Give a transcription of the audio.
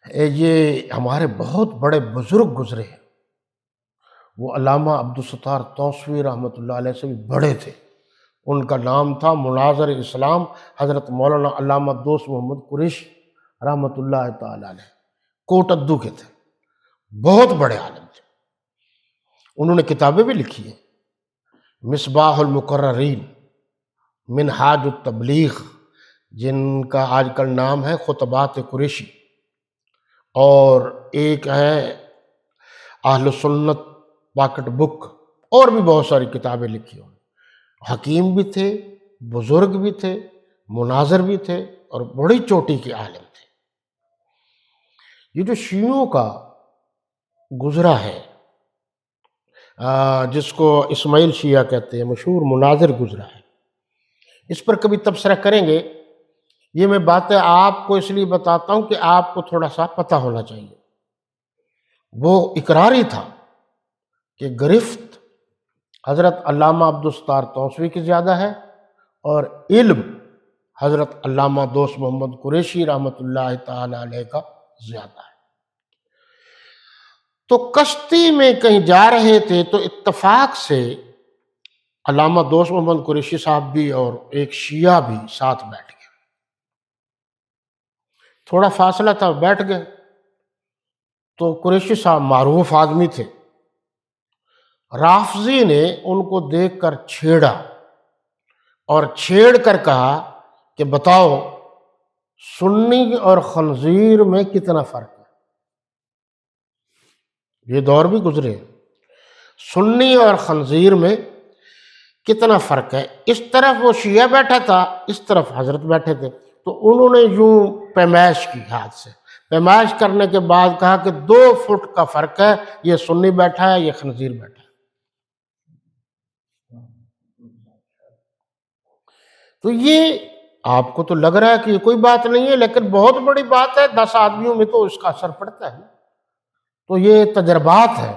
یہ ہمارے بہت بڑے بزرگ گزرے ہیں، وہ علامہ عبدالستار توسوی رحمۃ اللہ علیہ سے بھی بڑے تھے۔ ان کا نام تھا مناظر اسلام حضرت مولانا علامہ دوست محمد قریشی رحمۃ اللہ تعالی علیہ، کوٹ ادو کے تھے، بہت بڑے عالم تھے۔ انہوں نے کتابیں بھی لکھی ہیں، مصباح المقررین، منہاج التبلیغ، جن کا آج کل نام ہے خطبات قریشی، اور ایک ہے اہل سنت پاکٹ بک، اور بھی بہت ساری کتابیں لکھی ہوئی۔ حکیم بھی تھے، بزرگ بھی تھے، مناظر بھی تھے، اور بڑی چوٹی کے عالم تھے۔ یہ جو شیعوں کا گزرا ہے، جس کو اسماعیل شیعہ کہتے ہیں، مشہور مناظر گزرا ہے، اس پر کبھی تبصرہ کریں گے۔ یہ میں باتیں آپ کو اس لیے بتاتا ہوں کہ آپ کو تھوڑا سا پتہ ہونا چاہیے۔ وہ اقرار ہی تھا کہ گرفت حضرت علامہ عبدالستار توسوی کی زیادہ ہے، اور علم حضرت علامہ دوست محمد قریشی رحمۃ اللہ تعالی علیہ کا زیادہ ہے۔ تو کشتی میں کہیں جا رہے تھے تو اتفاق سے علامہ دوست محمد قریشی صاحب بھی اور ایک شیعہ بھی ساتھ بیٹھ گئے۔ تھوڑا فاصلہ تھا، بیٹھ گئے۔ تو قریشی صاحب معروف آدمی تھے، رافضی نے ان کو دیکھ کر چھیڑا، اور چھیڑ کر کہا کہ بتاؤ سنی اور خنزیر میں کتنا فرق ہے۔ یہ دور بھی گزرے، سنی اور خنزیر میں کتنا فرق ہے۔ اس طرف وہ شیعہ بیٹھا تھا، اس طرف حضرت بیٹھے تھے، تو انہوں نے یوں پیمائش کی، ہاتھ سے پیمائش کرنے کے بعد کہا کہ 2 فٹ کا فرق ہے، یہ سنی بیٹھا ہے، یہ خنزیر بیٹھا ہے۔ تو یہ آپ کو تو لگ رہا ہے کہ یہ کوئی بات نہیں ہے، لیکن بہت بڑی بات ہے، 10 آدمیوں میں تو اس کا اثر پڑتا ہے۔ تو یہ تجربات ہے۔